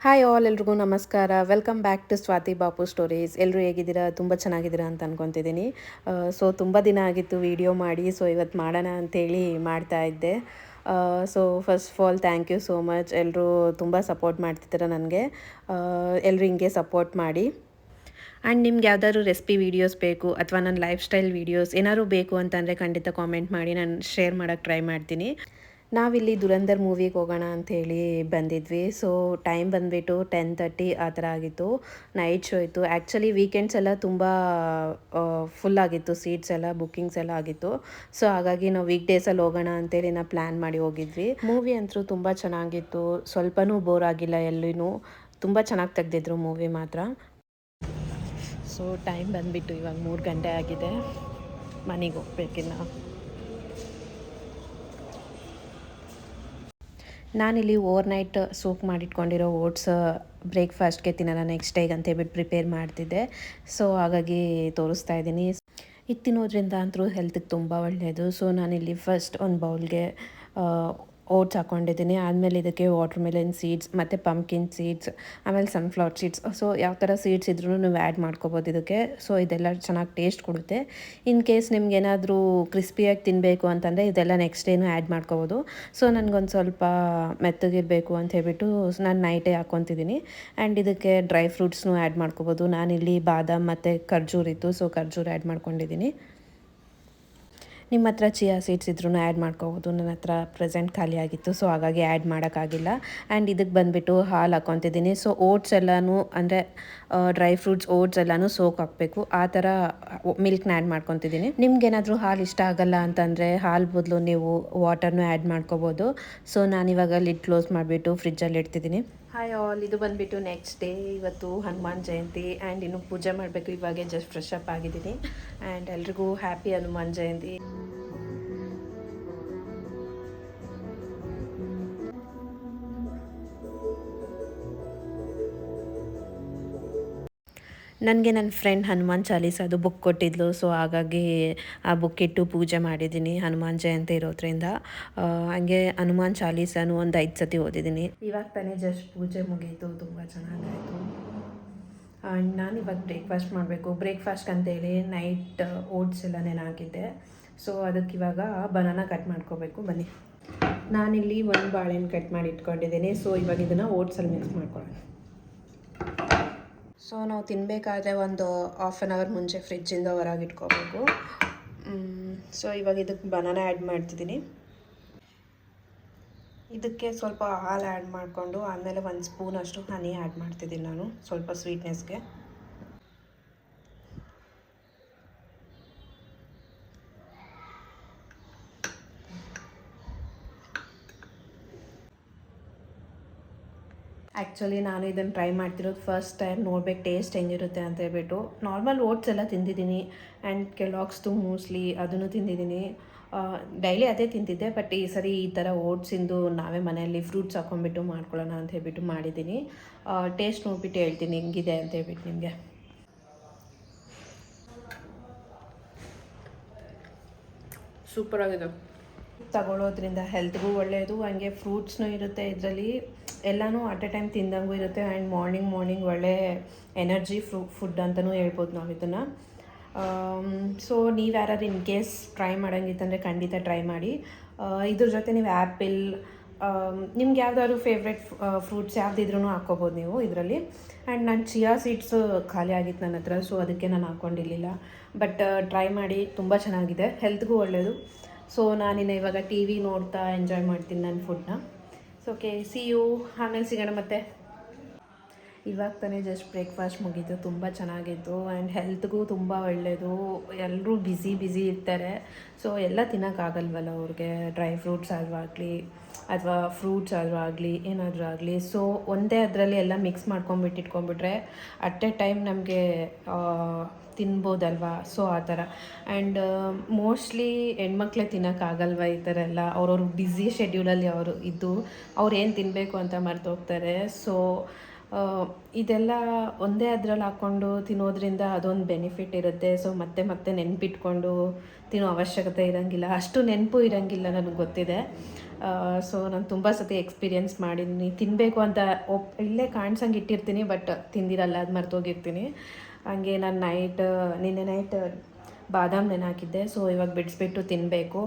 Hi all, ಎಲ್ರಿಗೂ ನಮಸ್ಕಾರ. Welcome back to Swati Bapu stories. ಎಲ್ಲರೂ ಹೇಗಿದ್ದೀರಾ? ತುಂಬ ಚೆನ್ನಾಗಿದ್ದೀರಾ ಅಂತ ಅಂದ್ಕೊತಿದ್ದೀನಿ. ಸೊ ತುಂಬ ದಿನ ಆಗಿತ್ತು ವಿಡಿಯೋ ಮಾಡಿ, ಸೊ ಇವತ್ತು ಮಾಡೋಣ ಅಂಥೇಳಿ ಮಾಡ್ತಾ ಇದ್ದೆ. So first of all thank you so much. ಎಲ್ಲರೂ ತುಂಬ ಸಪೋರ್ಟ್ ಮಾಡ್ತಿದ್ದೀರ ನನಗೆ. ಎಲ್ಲರೂ ಹಿಂಗೆ ಸಪೋರ್ಟ್ ಮಾಡಿ. ಆ್ಯಂಡ್ ನಿಮ್ಗೆ ಯಾವ್ದಾದ್ರು ರೆಸಿಪಿ ವೀಡಿಯೋಸ್ ಬೇಕು ಅಥವಾ ನನ್ನ ಲೈಫ್ ಸ್ಟೈಲ್ ವೀಡಿಯೋಸ್ ಏನಾದ್ರು ಬೇಕು ಅಂತಂದರೆ ಖಂಡಿತ ಕಾಮೆಂಟ್ ಮಾಡಿ, ನಾನು ಶೇರ್ ಮಾಡೋಕ್ಕೆ ಟ್ರೈ ಮಾಡ್ತೀನಿ. ನಾವಿಲ್ಲಿ ದುರಂಧರ್ ಮೂವಿಗೆ ಹೋಗೋಣ ಅಂಥೇಳಿ ಬಂದಿದ್ವಿ. ಸೊ ಟೈಮ್ ಬಂದುಬಿಟ್ಟು 10:30 ಆ ಥರ ಆಗಿತ್ತು. ನೈಟ್ ಶೋ ಇತ್ತು. ಆ್ಯಕ್ಚುಲಿ ವೀಕೆಂಡ್ಸ್ ಎಲ್ಲ ತುಂಬ ಫುಲ್ ಆಗಿತ್ತು, ಸೀಟ್ಸ್ ಎಲ್ಲ ಬುಕ್ಕಿಂಗ್ಸ್ ಎಲ್ಲ ಆಗಿತ್ತು. ಸೊ ಹಾಗಾಗಿ ನಾವು ವೀಕ್ ಡೇಸಲ್ಲಿ ಹೋಗೋಣ ಅಂತೇಳಿ ನಾವು ಪ್ಲ್ಯಾನ್ ಮಾಡಿ ಹೋಗಿದ್ವಿ. ಮೂವಿ ಅಂತೂ ತುಂಬ ಚೆನ್ನಾಗಿತ್ತು, ಸ್ವಲ್ಪನೂ ಬೋರ್ ಆಗಿಲ್ಲ. ಎಲ್ಲಿನೂ ತುಂಬ ಚೆನ್ನಾಗಿ ತೆಗೆದಿದ್ರು ಮೂವಿ ಮಾತ್ರ. ಸೊ ಟೈಮ್ ಬಂದುಬಿಟ್ಟು ಇವಾಗ 3 ಗಂಟೆ ಆಗಿದೆ. ಮನೆಗೆ ಹೋಗ್ಬೇಕಿನ್ನ. ನಾನಿಲ್ಲಿ ಓವರ್ನೈಟ್ ಸೋಕ್ ಮಾಡಿಟ್ಕೊಂಡಿರೋ ಓಟ್ಸ್ ಬ್ರೇಕ್ಫಾಸ್ಟ್ಗೆ ತಿನ್ನೋಣ ನೆಕ್ಸ್ಟ್ ಡೇಗೆ ಅಂತೇಳ್ಬಿಟ್ಟು ಪ್ರಿಪೇರ್ ಮಾಡ್ತಿದ್ದೆ. ಸೊ ಹಾಗಾಗಿ ತೋರಿಸ್ತಾ ಇದ್ದೀನಿ. ಇದು ತಿನ್ನೋದ್ರಿಂದ ಅಂತೂ ಹೆಲ್ತಿಗೆ ತುಂಬ ಒಳ್ಳೆಯದು. ಸೊ ನಾನಿಲ್ಲಿ ಫಸ್ಟ್ ಒಂದು ಬೌಲ್ಗೆ ಓಟ್ಸ್ ಹಾಕ್ಕೊಂಡಿದ್ದೀನಿ. ಆದಮೇಲೆ ಇದಕ್ಕೆ ವಾಟರ್ ಮೆಲನ್ ಸೀಡ್ಸ್ ಮತ್ತು ಪಂಪ್ಕಿನ್ ಸೀಡ್ಸ್, ಆಮೇಲೆ ಸನ್ಫ್ಲವರ್ ಸೀಡ್ಸ್. ಸೊ ಯಾವ ಥರ ಸೀಡ್ಸ್ ಇದ್ರೂ ನೀವು ಆ್ಯಡ್ ಮಾಡ್ಕೋಬೋದು ಇದಕ್ಕೆ. ಸೊ ಇದೆಲ್ಲ ಚೆನ್ನಾಗಿ ಟೇಸ್ಟ್ ಕೊಡುತ್ತೆ. ಇನ್ ಕೇಸ್ ನಿಮ್ಗೇನಾದರೂ ಕ್ರಿಸ್ಪಿಯಾಗಿ ತಿನ್ನಬೇಕು ಅಂತಂದರೆ ಇದೆಲ್ಲ ನೆಕ್ಸ್ಟ್ ಡೇನೂ ಆ್ಯಡ್ ಮಾಡ್ಕೋಬೋದು. ಸೊ ನನಗೊಂದು ಸ್ವಲ್ಪ ಮೆತ್ತಗಿರಬೇಕು ಅಂತ ಹೇಳ್ಬಿಟ್ಟು ನಾನು ನೈಟೇ ಹಾಕ್ಕೊತಿದ್ದೀನಿ. ಆ್ಯಂಡ್ ಇದಕ್ಕೆ ಡ್ರೈ ಫ್ರೂಟ್ಸ್ನೂ ಆ್ಯಡ್ ಮಾಡ್ಕೋಬೋದು. ನಾನಿಲ್ಲಿ ಬಾದಾಮ್ ಮತ್ತು ಖರ್ಜೂರ್ ಇತ್ತು, ಸೊ ಖರ್ಜೂರ್ ಆ್ಯಡ್ ಮಾಡ್ಕೊಂಡಿದ್ದೀನಿ. ನಿಮ್ಮ ಹತ್ರ ಚಿಯಾ ಸೀಡ್ಸ್ ಇದ್ರೂ ಆ್ಯಡ್ ಮಾಡ್ಕೋಬೋದು. ನನ್ನ ಹತ್ರ ಪ್ರೆಸೆಂಟ್ ಖಾಲಿ ಆಗಿತ್ತು, ಸೊ ಹಾಗಾಗಿ ಆ್ಯಡ್ ಮಾಡೋಕ್ಕಾಗಿಲ್ಲ. ಆ್ಯಂಡ್ ಇದಕ್ಕೆ ಬಂದುಬಿಟ್ಟು ಹಾಲು ಹಾಕ್ಕೊತಿದ್ದೀನಿ. ಸೊ ಓಟ್ಸ್ ಎಲ್ಲನೂ ಅಂದರೆ ಡ್ರೈ ಫ್ರೂಟ್ಸ್ ಓಟ್ಸ್ ಎಲ್ಲನೂ ಸೋಕ್ ಹಾಕಬೇಕು, ಆ ಥರ ಮಿಲ್ಕ್ನ ಆ್ಯಡ್ ಮಾಡ್ಕೊತಿದ್ದೀನಿ. ನಿಮ್ಗೇನಾದರೂ ಹಾಲು ಇಷ್ಟ ಆಗಲ್ಲ ಅಂತಂದರೆ ಹಾಲು ಬದಲು ನೀವು ವಾಟರ್ನೂ ಆ್ಯಡ್ ಮಾಡ್ಕೋಬೋದು. ಸೊ ನಾನಿವಾಗ ಲಿಡ್ ಕ್ಲೋಸ್ ಮಾಡಿಬಿಟ್ಟು ಫ್ರಿಜ್ಜಲ್ಲಿ ಇಡ್ತಿದ್ದೀನಿ. ಹಾಯ್ ಆಲ್, ಇದು ಬಂದುಬಿಟ್ಟು ನೆಕ್ಸ್ಟ್ ಡೇ. ಇವತ್ತು ಹನುಮಾನ್ ಜಯಂತಿ ಆ್ಯಂಡ್ ಇನ್ನು ಪೂಜೆ ಮಾಡಬೇಕು. ಇವಾಗೆ ಜಸ್ಟ್ ಫ್ರೆಶ್ ಅಪ್ ಆಗಿದ್ದೀನಿ. ಆ್ಯಂಡ್ ಎಲ್ರಿಗೂ ಹ್ಯಾಪಿ ಹನುಮಾನ್ ಜಯಂತಿ. ನನಗೆ ನನ್ನ ಫ್ರೆಂಡ್ ಹನುಮಾನ್ ಚಾಲೀಸದು ಬುಕ್ ಕೊಟ್ಟಿದ್ಲು. ಸೊ ಹಾಗಾಗಿ ಆ ಬುಕ್ ಇಟ್ಟು ಪೂಜೆ ಮಾಡಿದ್ದೀನಿ ಹನುಮಾನ್ ಜಯಂತಿ ಇರೋದ್ರಿಂದ. ಹಾಗೆ ಹನುಮಾನ್ ಚಾಲೀಸನು ಒಂದು 5 ಸತಿ ಓದಿದ್ದೀನಿ. ಇವಾಗ ತಾನೇ ಜಸ್ಟ್ ಪೂಜೆ ಮುಗೀತು, ತುಂಬ ಚೆನ್ನಾಗಾಯಿತು. ಆ್ಯಂಡ್ ನಾನು ಇವಾಗ ಬ್ರೇಕ್ಫಾಸ್ಟ್ ಮಾಡಬೇಕು. ಬ್ರೇಕ್ಫಾಸ್ಟ್ ಅಂತೇಳಿ ನೈಟ್ ಓಟ್ಸ್ ಎಲ್ಲ ನೆನೆಹಾಕಿದ್ದೆ. ಸೊ ಅದಕ್ಕೆ ಇವಾಗ ಬನಾನಾ ಕಟ್ ಮಾಡ್ಕೋಬೇಕು. ಬನ್ನಿ, ನಾನಿಲ್ಲಿ ಒಂದು ಬಾಳೆಹಣ್ಣು ಕಟ್ ಮಾಡಿ ಇಟ್ಕೊಂಡಿದ್ದೀನಿ. ಸೊ ಇವಾಗ ಇದನ್ನು ಓಟ್ಸಲ್ಲಿ ಮಿಕ್ಸ್ ಮಾಡ್ಕೊಳ್ಳೋಣ. ಸೊ ನಾವು ತಿನ್ನಬೇಕಾದ್ರೆ ಒಂದು ಹಾಫ್ ಆನ್ ಅವರ್ ಮುಂಚೆ ಫ್ರಿಜ್ಜಿಂದ ಹೊರಗೆ ಇಟ್ಕೋಬೇಕು. ಸೊ ಇವಾಗ ಇದಕ್ಕೆ ಬನಾನಾ ಆ್ಯಡ್ ಮಾಡ್ತಿದ್ದೀನಿ. ಇದಕ್ಕೆ ಸ್ವಲ್ಪ ಹಾಲು ಆ್ಯಡ್ ಮಾಡಿಕೊಂಡು ಆಮೇಲೆ 1 ಸ್ಪೂನ್ ಅಷ್ಟು ಹನಿ ಆ್ಯಡ್ ಮಾಡ್ತಿದ್ದೀನಿ ನಾನು, ಸ್ವಲ್ಪ ಸ್ವೀಟ್ನೆಸ್ಗೆ. ಆ್ಯಕ್ಚುಲಿ ನಾನು ಇದನ್ನು ಟ್ರೈ ಮಾಡ್ತಿರೋದು ಫಸ್ಟ್ ಟೈಮ್. ನೋಡ್ಬೇಕು ಟೇಸ್ಟ್ ಹೆಂಗಿರುತ್ತೆ ಅಂತ ಹೇಳ್ಬಿಟ್ಟು. ನಾರ್ಮಲ್ ಓಟ್ಸ್ ಎಲ್ಲ ತಿಂದಿದ್ದೀನಿ ಆ್ಯಂಡ್ ಕೆಲಾಗ್ಸ್ದು ಮೂಸ್ಲಿ ಅದನ್ನು ತಿಂದಿದ್ದೀನಿ. ಡೈಲಿ ಅದೇ ತಿಂತಿದ್ದೆ. ಬಟ್ ಈ ಸರಿ ಈ ಥರ ಓಟ್ಸಿಂದು ನಾವೇ ಮನೆಯಲ್ಲಿ ಫ್ರೂಟ್ಸ್ ಹಾಕ್ಕೊಂಡ್ಬಿಟ್ಟು ಮಾಡ್ಕೊಳ್ಳೋಣ ಅಂತ ಹೇಳ್ಬಿಟ್ಟು ಮಾಡಿದ್ದೀನಿ. ಟೇಸ್ಟ್ ನೋಡ್ಬಿಟ್ಟು ಹೇಳ್ತೀನಿ ಹೆಂಗಿದೆ ಅಂತ ಹೇಳ್ಬಿಟ್ಟು ನಿಮಗೆ. ಸೂಪರಾಗಿದೆ. ತಗೊಳ್ಳೋದ್ರಿಂದ ಹೆಲ್ತ್ಗೂ ಒಳ್ಳೆಯದು, ಹಂಗೆ ಫ್ರೂಟ್ಸ್ನೂ ಇರುತ್ತೆ ಇದರಲ್ಲಿ. ಎಲ್ಲನೂ ಅಟ್ ಎ ಟೈಮ್ ತಿಂದಂಗೂ ಇರುತ್ತೆ. ಆ್ಯಂಡ್ ಮಾರ್ನಿಂಗ್ ಒಳ್ಳೆ ಎನರ್ಜಿ ಫುಡ್ ಅಂತಲೂ ಹೇಳ್ಬೋದು ನಾವು ಇದನ್ನು. ಸೊ ನೀವು ಯಾರಾದ್ರು ಇನ್ ಕೇಸ್ ಟ್ರೈ ಮಾಡೋಂಗಿತ್ತಂದರೆ ಖಂಡಿತ ಟ್ರೈ ಮಾಡಿ. ಇದ್ರ ಜೊತೆ ನೀವು ಆ್ಯಪಲ್, ನಿಮ್ಗೆ ಯಾವ್ದಾದ್ರು ಫೇವ್ರೆಟ್ ಫ್ರೂಟ್ಸ್ ಯಾವುದಿದ್ರೂ ಹಾಕ್ಕೋಬೋದು ನೀವು ಇದರಲ್ಲಿ. ಆ್ಯಂಡ್ ನಾನು ಚಿಯಾ ಸೀಡ್ಸು ಖಾಲಿ ಆಗಿತ್ತು ನನ್ನ ಹತ್ರ, ಸೊ ಅದಕ್ಕೆ ನಾನು ಹಾಕ್ಕೊಂಡಿರಲಿಲ್ಲ. ಬಟ್ ಟ್ರೈ ಮಾಡಿ, ತುಂಬ ಚೆನ್ನಾಗಿದೆ, ಹೆಲ್ತ್ಗೂ ಒಳ್ಳೆಯದು. ಸೊ ನಾನಿನ್ನು ಇವಾಗ ಟಿ ವಿ ನೋಡ್ತಾ ಎಂಜಾಯ್ ಮಾಡ್ತೀನಿ ನನ್ನ ಫುಡ್ನ. ಸೊ ಓಕೆ, ಸಿ ಯು, ಆಮೇಲೆ ಸಿಗೋಣ ಮತ್ತೆ. ಇವಾಗ ತಾನೇ ಜಸ್ಟ್ ಬ್ರೇಕ್ಫಾಸ್ಟ್ ಮುಗೀತು, ತುಂಬ ಚೆನ್ನಾಗಿತ್ತು. ಆ್ಯಂಡ್ ಹೆಲ್ತ್ಗೂ ತುಂಬ ಒಳ್ಳೆಯದು. ಎಲ್ಲರೂ ಬ್ಯುಸಿ ಇರ್ತಾರೆ. ಸೊ ಎಲ್ಲ ತಿನ್ನೋಕ್ಕಾಗಲ್ವಲ್ಲ ಅವ್ರಿಗೆ, ಡ್ರೈ ಫ್ರೂಟ್ಸ್ ಆದರೂ ಆಗಲಿ ಅಥವಾ ಫ್ರೂಟ್ಸ್ ಆದರೂ ಆಗಲಿ ಏನಾದರೂ ಆಗಲಿ. ಸೊ ಒಂದೇ ಅದರಲ್ಲಿ ಎಲ್ಲ ಮಿಕ್ಸ್ ಇಟ್ಕೊಂಡ್ಬಿಟ್ರೆ ಅಟ್ ಎ ಟೈಮ್ ನಮಗೆ ತಿನ್ಬೋದಲ್ವಾ. ಸೊ ಆ ಥರ. ಆ್ಯಂಡ್ ಮೋಸ್ಟ್ಲಿ ಹೆಣ್ಮಕ್ಳೇ ತಿನ್ನೋಕ್ಕಾಗಲ್ವ ಈ ಥರ ಎಲ್ಲ. ಅವ್ರವ್ರ ಬ್ಯುಸಿ ಶೆಡ್ಯೂಲಲ್ಲಿ ಅವ್ರು ಏನು ತಿನ್ನಬೇಕು ಅಂತ ಮರ್ತೋಗ್ತಾರೆ. ಸೊ ಇದೆಲ್ಲ ಒಂದೇ ಅದರಲ್ಲಿ ಹಾಕ್ಕೊಂಡು ತಿನ್ನೋದ್ರಿಂದ ಅದೊಂದು ಬೆನಿಫಿಟ್ ಇರುತ್ತೆ. ಸೊ ಮತ್ತೆ ಮತ್ತೆ ನೆನಪಿಟ್ಕೊಂಡು ತಿನ್ನೋ ಅವಶ್ಯಕತೆ ಇರೋಂಗಿಲ್ಲ, ಅಷ್ಟು ನೆನಪು ಇರೋಂಗಿಲ್ಲ, ನನಗೆ ಗೊತ್ತಿದೆ. ಸೊ ನಾನು ತುಂಬ ಸತಿ ಎಕ್ಸ್ಪೀರಿಯೆನ್ಸ್ ಮಾಡಿದ್ದೀನಿ. ತಿನ್ನಬೇಕು ಅಂತ ಇಲ್ಲೇ ಕಾಣ್ಸಂಗೆ ಇಟ್ಟಿರ್ತೀನಿ, ಬಟ್ ತಿಂದಿರಲ್ಲ, ಅದು ಮರ್ತೋಗಿರ್ತೀನಿ. ಹಂಗೆ ನಾನು ನಿನ್ನೆ ನೈಟ್ ಬಾದಾಮ್ ನೆನೆ ಹಾಕಿದ್ದೆ. ಸೊ ಇವಾಗ ಬಿಡಿಸ್ಬಿಟ್ಟು ತಿನ್ನಬೇಕು.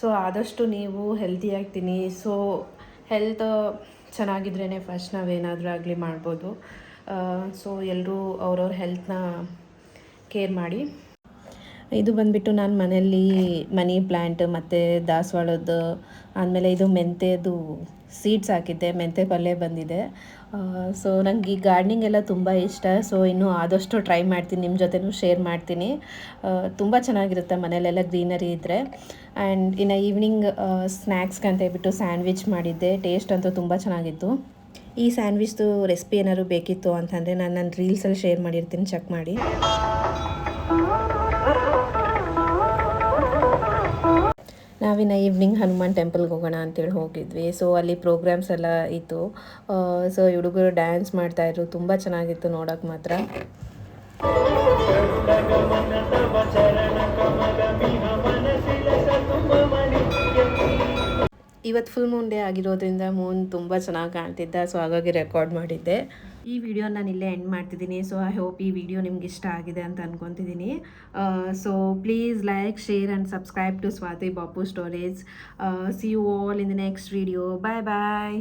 ಸೊ ಆದಷ್ಟು ನೀವು ಹೆಲ್ತಿಯಾಗಿ ತಿನ್ನಿ. ಸೊ ಹೆಲ್ತ್ ಚೆನ್ನಾಗಿದ್ರೇ ಫಸ್ಟ್ ನಾವೇನಾದರೂ ಆಗಲಿ ಮಾಡ್ಬೋದು. ಸೊ ಎಲ್ಲರೂ ಅವ್ರವ್ರ ಹೆಲ್ತ್ನ ಕೇರ್ ಮಾಡಿ. ಇದು ಬಂದುಬಿಟ್ಟು ನಾನು ಮನೆಯಲ್ಲಿ ಮನಿ ಪ್ಲ್ಯಾಂಟ್ ಮತ್ತು ದಾಸವಾಳದ್ದು, ಆಮೇಲೆ ಇದು ಮೆಂತ್ಯದು ಸೀಡ್ಸ್ ಹಾಕಿದ್ದೆ, ಮೆಂತ್ಯ ಪಲ್ಯ ಬಂದಿದೆ. ಸೊ ನನಗೆ ಈ ಗಾರ್ಡ್ನಿಂಗ್ ಎಲ್ಲ ತುಂಬ ಇಷ್ಟ. ಸೊ ಇನ್ನೂ ಆದಷ್ಟು ಟ್ರೈ ಮಾಡ್ತೀನಿ, ನಿಮ್ಮ ಜೊತೆನೂ ಶೇರ್ ಮಾಡ್ತೀನಿ. ತುಂಬ ಚೆನ್ನಾಗಿರುತ್ತೆ ಮನೆಯಲ್ಲೆಲ್ಲ ಗ್ರೀನರಿ ಇದ್ದರೆ. ಆ್ಯಂಡ್ ಇನ್ನು ಈವ್ನಿಂಗ್ ಸ್ನ್ಯಾಕ್ಸ್ಗೆ ಅಂತ ಹೇಳ್ಬಿಟ್ಟು ಸ್ಯಾಂಡ್ವಿಚ್ ಮಾಡಿದ್ದೆ. ಟೇಸ್ಟ್ ಅಂತೂ ತುಂಬ ಚೆನ್ನಾಗಿತ್ತು. ಈ ಸ್ಯಾಂಡ್ವಿಚ್ದು ರೆಸಿಪಿ ಏನಾದ್ರು ಬೇಕಿತ್ತು ಅಂತಂದರೆ ನಾನು ನನ್ನ ರೀಲ್ಸಲ್ಲಿ ಶೇರ್ ಮಾಡಿರ್ತೀನಿ, ಚೆಕ್ ಮಾಡಿ. ನಾವಿನ್ನು ಈವ್ನಿಂಗ್ ಹನುಮಾನ್ ಟೆಂಪಲ್ಗೆ ಹೋಗೋಣ ಅಂತೇಳಿ ಹೋಗಿದ್ವಿ. ಸೊ ಅಲ್ಲಿ ಪ್ರೋಗ್ರಾಮ್ಸ್ ಎಲ್ಲ ಇತ್ತು. ಸೊ ಹುಡುಗರು ಡ್ಯಾನ್ಸ್ ಮಾಡ್ತಾಯಿದ್ರು, ತುಂಬ ಚೆನ್ನಾಗಿತ್ತು ನೋಡೋಕೆ ಮಾತ್ರ. ಇವತ್ತು ಫುಲ್ ಮೂನ್ ಡೇ ಆಗಿರೋದ್ರಿಂದ ಮೂನ್ ತುಂಬ ಚೆನ್ನಾಗಿ ಕಾಣ್ತಿದ್ದ. ಸೊ ಹಾಗಾಗಿ ರೆಕಾರ್ಡ್ ಮಾಡಿದ್ದೆ. ಈ ವಿಡಿಯೋ ನಾನು ಇಲ್ಲೇ ಎಂಡ್ ಮಾಡ್ತಿದ್ದೀನಿ. ಸೊ ಐ ಹೋಪ್ ಈ ವಿಡಿಯೋ ನಿಮ್ಗೆ ಇಷ್ಟ ಆಗಿದೆ ಅಂತ ಅಂದ್ಕೊತಿದ್ದೀನಿ. So please like, share and subscribe to Swati Bapu stories. See you all in the next video. Bye bye.